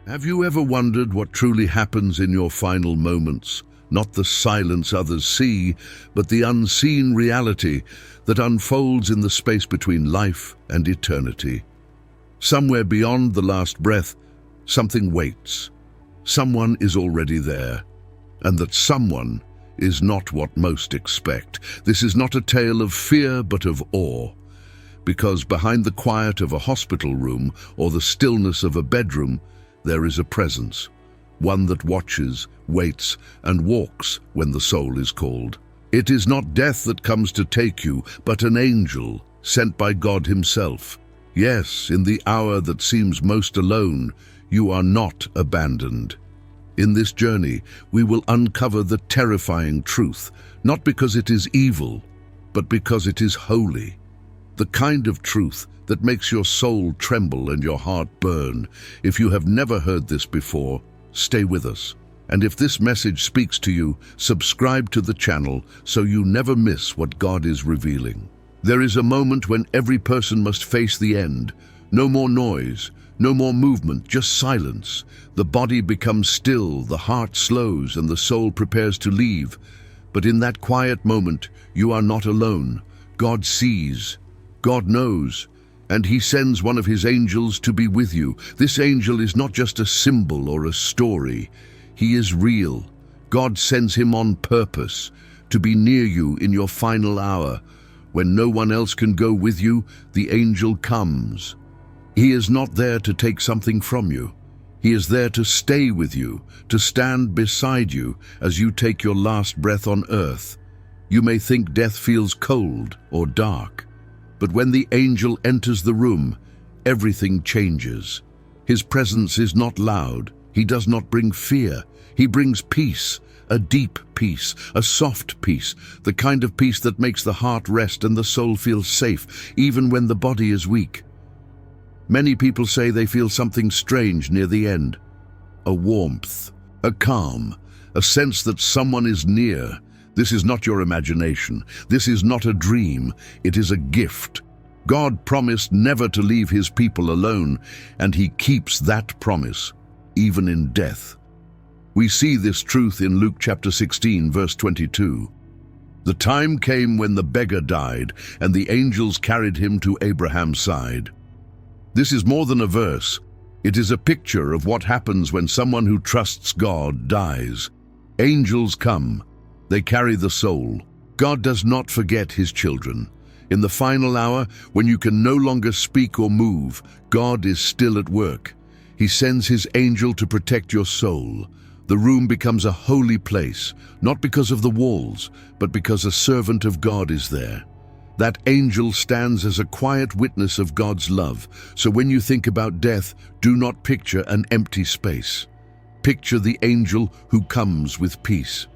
Have you ever wondered what truly happens in your final moments? Not the silence others see, but the unseen reality that unfolds in the space between life and eternity. Somewhere beyond the last breath, something waits. Someone is already there, and that someone is not what most expect. This is not a tale of fear, but of awe. Because behind the quiet of a hospital room or the stillness of a bedroom, there is a presence, one that watches, waits, and walks when the soul is called. It is not death that comes to take you, but an angel sent by God himself. Yes, in the hour that seems most alone, you are not abandoned. In this journey, we will uncover the terrifying truth, not because it is evil, but because it is holy. The kind of truth that makes your soul tremble and your heart burn. If you have never heard this before, stay with us. And if this message speaks to you, subscribe to the channel so you never miss what God is revealing. There is a moment when every person must face the end. No more noise, no more movement, just silence. The body becomes still, the heart slows, and the soul prepares to leave. But in that quiet moment, you are not alone. God sees, God knows, and he sends one of his angels to be with you. This angel is not just a symbol or a story. He is real. God sends him on purpose, to be near you in your final hour. When no one else can go with you, the angel comes. He is not there to take something from you. He is there to stay with you, to stand beside you as you take your last breath on earth. You may think death feels cold or dark, but when the angel enters the room, everything changes. His presence is not loud. He does not bring fear. He brings peace, a deep peace, a soft peace, the kind of peace that makes the heart rest and the soul feel safe, even when the body is weak. Many people say they feel something strange near the end. A warmth, a calm, a sense that someone is near. This is not your imagination. This is not a dream. It is a gift. God promised never to leave his people alone, and he keeps that promise, even in death. We see this truth in Luke chapter 16, verse 22. The time came when the beggar died, and the angels carried him to Abraham's side. This is more than a verse. It is a picture of what happens when someone who trusts God dies. Angels come. They carry the soul. God does not forget his children. In the final hour, when you can no longer speak or move, God is still at work. He sends his angel to protect your soul. The room becomes a holy place, not because of the walls, but because a servant of God is there. That angel stands as a quiet witness of God's love. So when you think about death, do not picture an empty space. Picture the angel who comes with peace.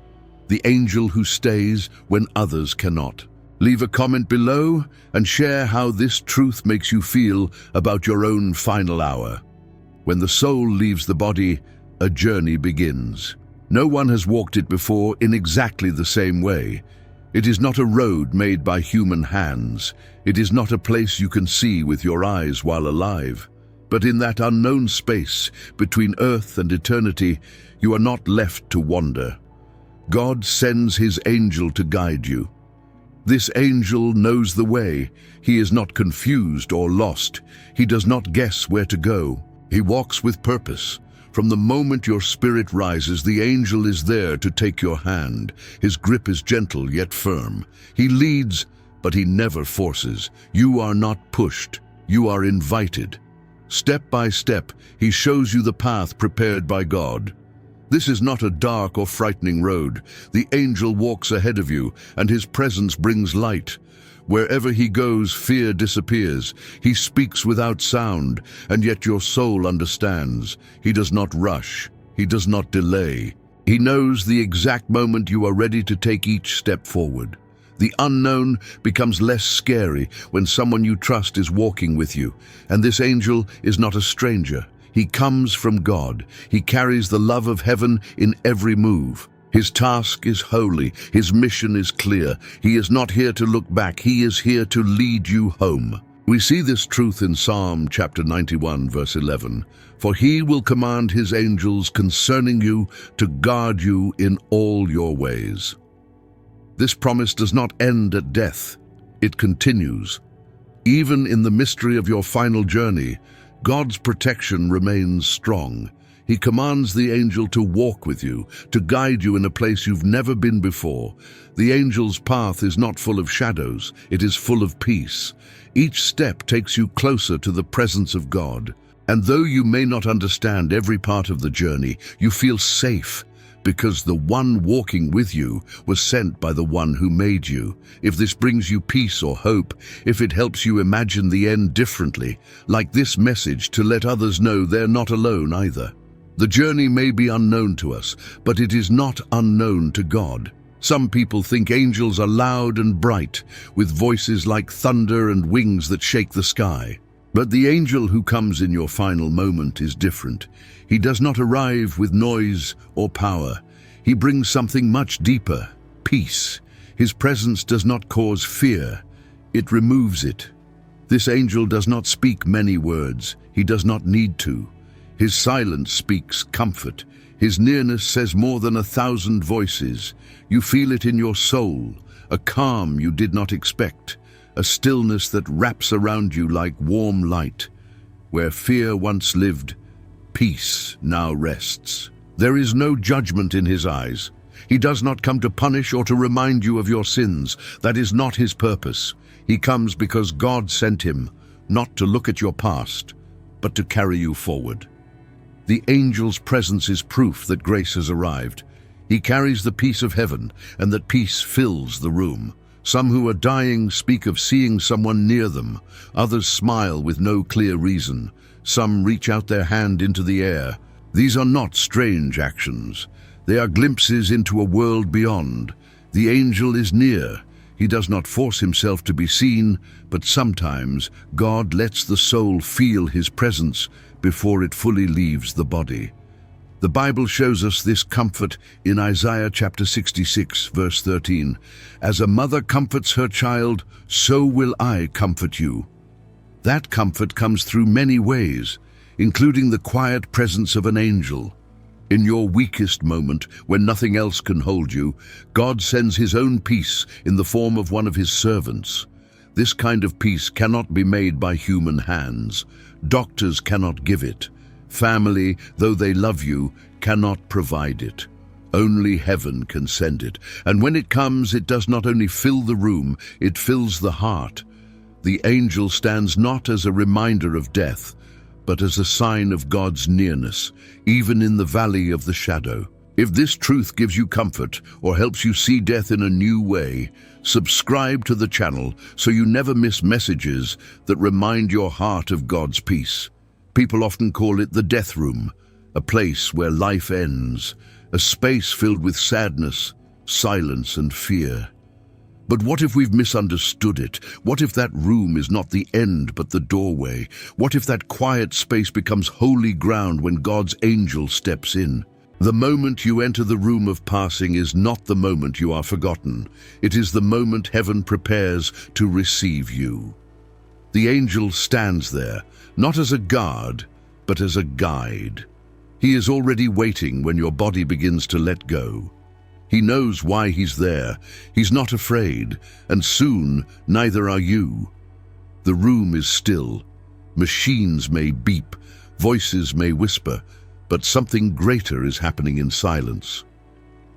The angel who stays when others cannot. Leave a comment below and share how this truth makes you feel about your own final hour. When the soul leaves the body, a journey begins. No one has walked it before in exactly the same way. It is not a road made by human hands. It is not a place you can see with your eyes while alive. But in that unknown space between earth and eternity, you are not left to wander. God sends his angel to guide you. This angel knows the way. He is not confused or lost. He does not guess where to go. He walks with purpose. From the moment your spirit rises, the angel is there to take your hand. His grip is gentle yet firm. He leads, but he never forces. You are not pushed. You are invited. Step by step, he shows you the path prepared by God. This is not a dark or frightening road. The angel walks ahead of you, and his presence brings light. Wherever he goes, fear disappears. He speaks without sound, and yet your soul understands. He does not rush. He does not delay. He knows the exact moment you are ready to take each step forward. The unknown becomes less scary when someone you trust is walking with you, and this angel is not a stranger. He comes from God. He carries the love of heaven in every move. His task is holy. His mission is clear. He is not here to look back. He is here to lead you home. We see this truth in Psalm chapter 91, verse 11. For he will command his angels concerning you to guard you in all your ways. This promise does not end at death. It continues. Even in the mystery of your final journey, God's protection remains strong. He commands the angel to walk with you, to guide you in a place you've never been before. The angel's path is not full of shadows, it is full of peace. Each step takes you closer to the presence of God. And though you may not understand every part of the journey, you feel safe, because the one walking with you was sent by the one who made you. If this brings you peace or hope, if it helps you imagine the end differently, like this message to let others know they're not alone either. The journey may be unknown to us, but it is not unknown to God. Some people think angels are loud and bright, with voices like thunder and wings that shake the sky. But the angel who comes in your final moment is different. He does not arrive with noise or power. He brings something much deeper, peace. His presence does not cause fear. It removes it. This angel does not speak many words. He does not need to. His silence speaks comfort. His nearness says more than 1,000 voices. You feel it in your soul, a calm you did not expect, a stillness that wraps around you like warm light. Where fear once lived, peace now rests. There is no judgment in his eyes. He does not come to punish or to remind you of your sins. That is not his purpose. He comes because God sent him, not to look at your past, but to carry you forward. The angel's presence is proof that grace has arrived. He carries the peace of heaven, and that peace fills the room. Some who are dying speak of seeing someone near them. Others smile with no clear reason. Some reach out their hand into the air. These are not strange actions. They are glimpses into a world beyond. The angel is near. He does not force himself to be seen, but sometimes God lets the soul feel his presence before it fully leaves the body. The Bible shows us this comfort in Isaiah chapter 66, verse 13. As a mother comforts her child, so will I comfort you. That comfort comes through many ways, including the quiet presence of an angel. In your weakest moment, when nothing else can hold you, God sends his own peace in the form of one of his servants. This kind of peace cannot be made by human hands. Doctors cannot give it. Family, though they love you, cannot provide it. Only heaven can send it. And when it comes, it does not only fill the room, it fills the heart. The angel stands not as a reminder of death, but as a sign of God's nearness, even in the valley of the shadow. If this truth gives you comfort or helps you see death in a new way, subscribe to the channel so you never miss messages that remind your heart of God's peace. People often call it the death room, a place where life ends, a space filled with sadness, silence, and fear. But what if we've misunderstood it? What if that room is not the end but the doorway? What if that quiet space becomes holy ground when God's angel steps in? The moment you enter the room of passing is not the moment you are forgotten. It is the moment heaven prepares to receive you. The angel stands there, not as a guard, but as a guide. He is already waiting when your body begins to let go. He knows why he's there. He's not afraid, and soon neither are you. The room is still. Machines may beep, voices may whisper, but something greater is happening in silence.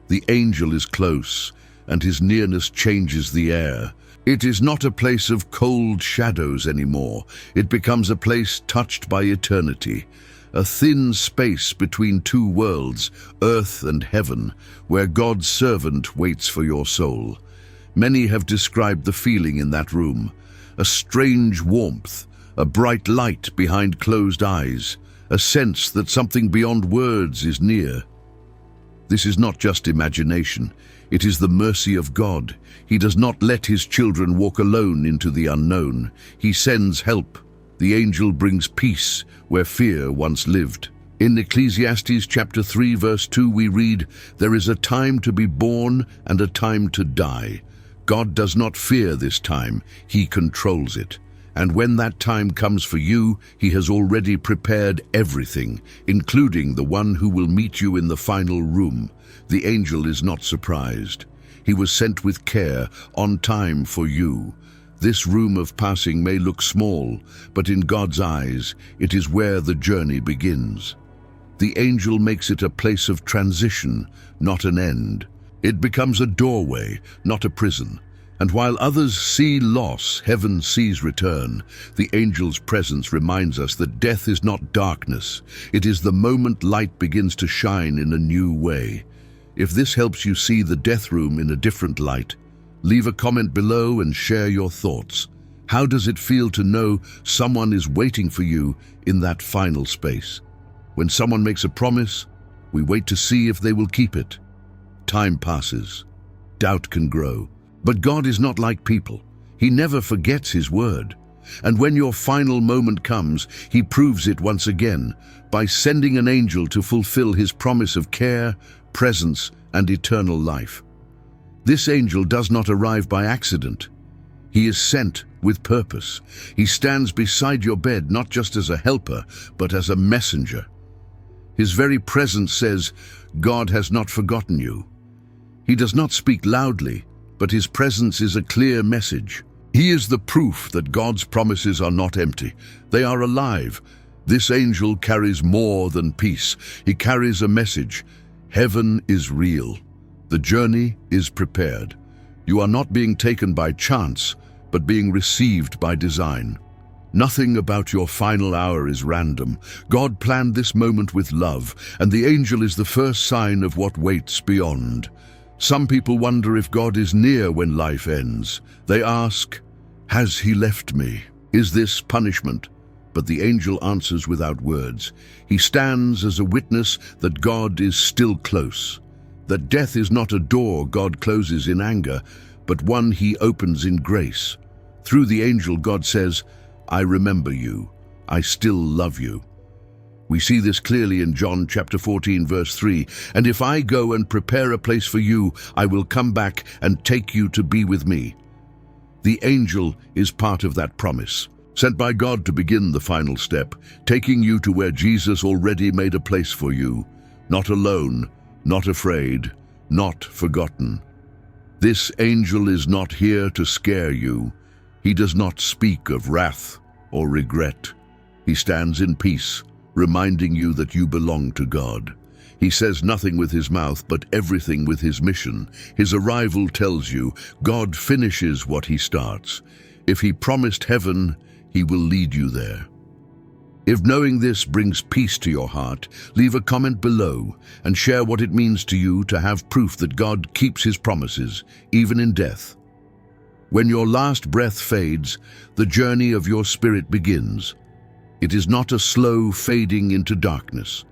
The angel is close, and his nearness changes the air. It is not a place of cold shadows anymore. It becomes a place touched by eternity, a thin space between two worlds, earth and heaven, where God's servant waits for your soul. Many have described the feeling in that room, a strange warmth, a bright light behind closed eyes, a sense that something beyond words is near. This is not just imagination. It is the mercy of God. He does not let his children walk alone into the unknown. He sends help. The angel brings peace where fear once lived. In Ecclesiastes chapter 3 verse 2 we read, "There is a time to be born and a time to die. God does not fear this time. He controls it. And when that time comes for you, he has already prepared everything, including the one who will meet you in the final room. The angel is not surprised. He was sent with care, on time for you. This room of passing may look small, but in God's eyes, it is where the journey begins. The angel makes it a place of transition, not an end. It becomes a doorway, not a prison. And while others see loss, heaven sees return. The angel's presence reminds us that death is not darkness. It is the moment light begins to shine in a new way. If this helps you see the death room in a different light, leave a comment below and share your thoughts. How does it feel to know someone is waiting for you in that final space? When someone makes a promise, we wait to see if they will keep it. Time passes. Doubt can grow. But God is not like people. He never forgets his word. And when your final moment comes, he proves it once again by sending an angel to fulfill his promise of care, presence, and eternal life. This angel does not arrive by accident. He is sent with purpose. He stands beside your bed not just as a helper, but as a messenger. His very presence says, God has not forgotten you. He does not speak loudly, but his presence is a clear message. He is the proof that God's promises are not empty. They are alive. This angel carries more than peace. He carries a message. Heaven is real. The journey is prepared. You are not being taken by chance, but being received by design. Nothing about your final hour is random. God planned this moment with love, and the angel is the first sign of what waits beyond. Some people wonder if God is near when life ends. They ask, has he left me? Is this punishment? But the angel answers without words. He stands as a witness that God is still close. That death is not a door God closes in anger, but one he opens in grace. Through the angel, God says, I remember you. I still love you. We see this clearly in John chapter 14, verse 3. And if I go and prepare a place for you, I will come back and take you to be with me. The angel is part of that promise, sent by God to begin the final step, taking you to where Jesus already made a place for you. Not alone, not afraid, not forgotten. This angel is not here to scare you. He does not speak of wrath or regret. He stands in peace, reminding you that you belong to God. He says nothing with his mouth, but everything with his mission. His arrival tells you God finishes what he starts. If he promised heaven, he will lead you there. If knowing this brings peace to your heart, leave a comment below and share what it means to you to have proof that God keeps his promises, even in death. When your last breath fades, the journey of your spirit begins. It is not a slow fading into darkness.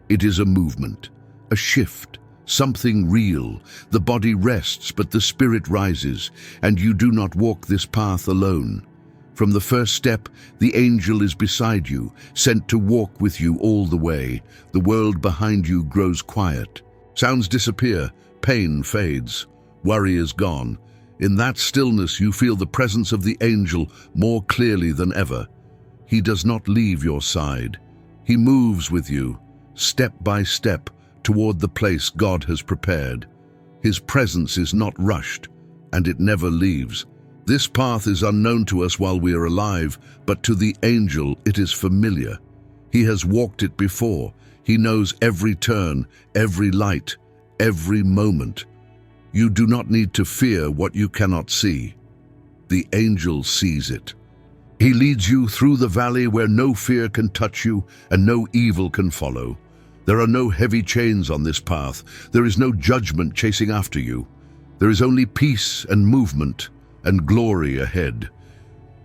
It is a movement, a shift, something real. The body rests, but the spirit rises, and you do not walk this path alone. From the first step, the angel is beside you, sent to walk with you all the way. The world behind you grows quiet. Sounds disappear, pain fades, worry is gone. In that stillness, you feel the presence of the angel more clearly than ever. He does not leave your side. He moves with you, step by step, toward the place God has prepared. His presence is not rushed, and it never leaves. This path is unknown to us while we are alive, but to the angel it is familiar. He has walked it before. He knows every turn, every light, every moment. You do not need to fear what you cannot see. The angel sees it. He leads you through the valley where no fear can touch you and no evil can follow. There are no heavy chains on this path. There is no judgment chasing after you. There is only peace and movement and glory ahead.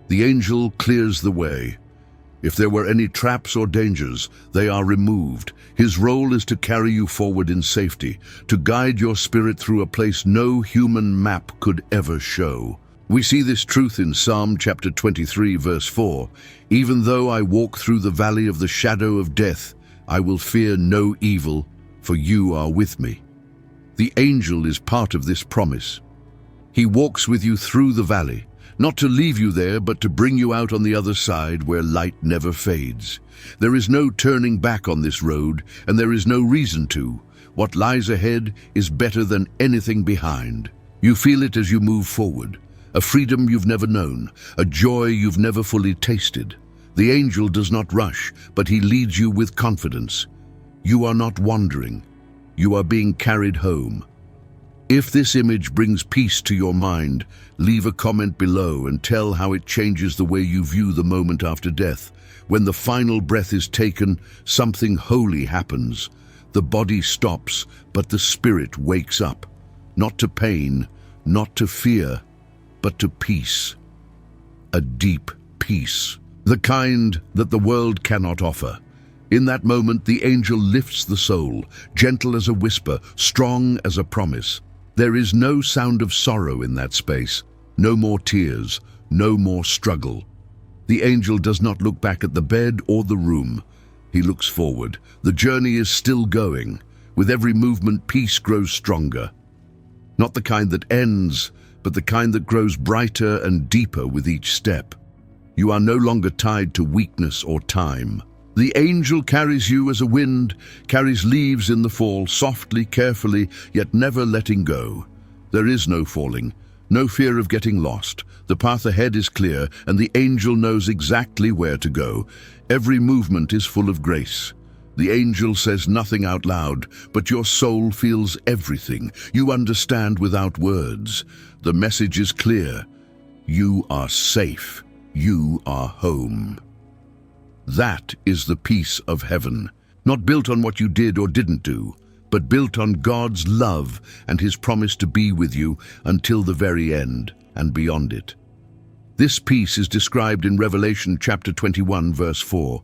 The angel clears the way. If there were any traps or dangers, they are removed. His role is to carry you forward in safety, to guide your spirit through a place no human map could ever show. We see this truth in Psalm chapter 23, verse 4. Even though I walk through the valley of the shadow of death, I will fear no evil, for you are with me. The angel is part of this promise. He walks with you through the valley, not to leave you there, but to bring you out on the other side where light never fades. There is no turning back on this road, and there is no reason to. What lies ahead is better than anything behind. You feel it as you move forward, a freedom you've never known, a joy you've never fully tasted. The angel does not rush, but he leads you with confidence. You are not wandering. You are being carried home. If this image brings peace to your mind, leave a comment below and tell how it changes the way you view the moment after death. When the final breath is taken, something holy happens. The body stops, but the spirit wakes up. Not to pain, not to fear, but to peace. A deep peace. The kind that the world cannot offer. In that moment, the angel lifts the soul, gentle as a whisper, strong as a promise. There is no sound of sorrow in that space, no more tears, no more struggle. The angel does not look back at the bed or the room. He looks forward. The journey is still going. With every movement, peace grows stronger. Not the kind that ends, but the kind that grows brighter and deeper with each step. You are no longer tied to weakness or time. The angel carries you as a wind carries leaves in the fall, softly, carefully, yet never letting go. There is no falling, no fear of getting lost. The path ahead is clear, and the angel knows exactly where to go. Every movement is full of grace. The angel says nothing out loud, but your soul feels everything. You understand without words. The message is clear. You are safe. You are home. That is the peace of heaven, not built on what you did or didn't do, but built on God's love and His promise to be with you until the very end and beyond it. This peace is described in Revelation chapter 21, verse 4.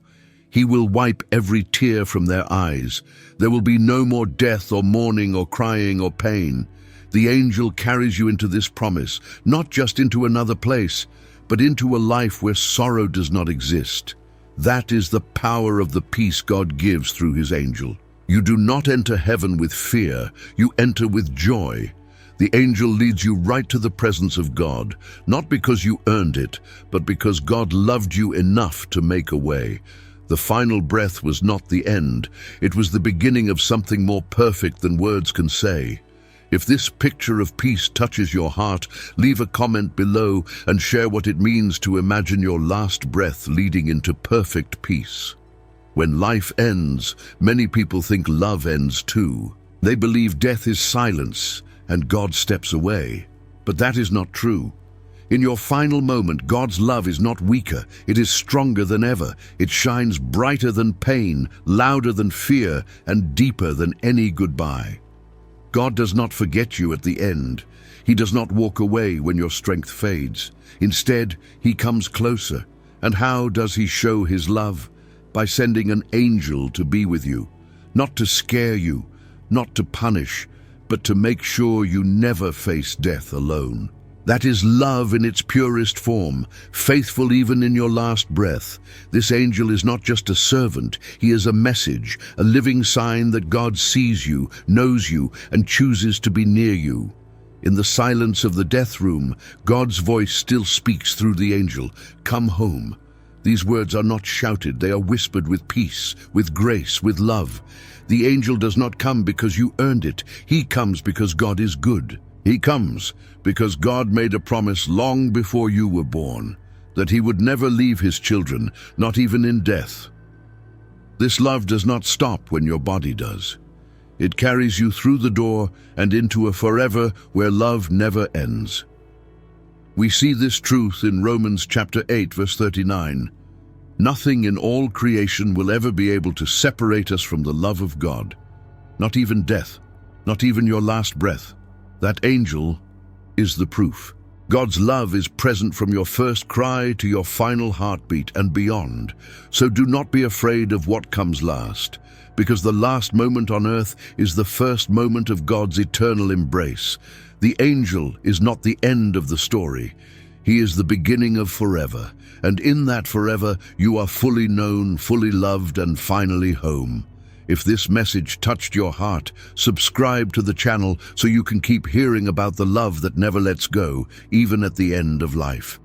He will wipe every tear from their eyes. There will be no more death or mourning or crying or pain. The angel carries you into this promise, not just into another place, but into a life where sorrow does not exist. That is the power of the peace God gives through His angel. You do not enter heaven with fear, you enter with joy. The angel leads you right to the presence of God, not because you earned it, but because God loved you enough to make a way. The final breath was not the end, it was the beginning of something more perfect than words can say. If this picture of peace touches your heart, leave a comment below and share what it means to imagine your last breath leading into perfect peace. When life ends, many people think love ends too. They believe death is silence and God steps away. But that is not true. In your final moment, God's love is not weaker, it is stronger than ever. It shines brighter than pain, louder than fear, and deeper than any goodbye. God does not forget you at the end. He does not walk away when your strength fades. Instead, He comes closer. And how does He show His love? By sending an angel to be with you, not to scare you, not to punish, but to make sure you never face death alone. That is love in its purest form, faithful even in your last breath. This angel is not just a servant, he is a message, a living sign that God sees you, knows you, and chooses to be near you. In the silence of the death room, God's voice still speaks through the angel, "Come home." These words are not shouted, they are whispered with peace, with grace, with love. The angel does not come because you earned it, he comes because God is good. He comes because God made a promise long before you were born, that He would never leave His children, not even in death. This love does not stop when your body does. It carries you through the door and into a forever where love never ends. We see this truth in Romans chapter 8, verse 39. Nothing in all creation will ever be able to separate us from the love of God. Not even death, not even your last breath. That angel is the proof. God's love is present from your first cry to your final heartbeat and beyond. So do not be afraid of what comes last, because the last moment on earth is the first moment of God's eternal embrace. The angel is not the end of the story. He is the beginning of forever, and in that forever you are fully known, fully loved, and finally home. If this message touched your heart, subscribe to the channel so you can keep hearing about the love that never lets go, even at the end of life.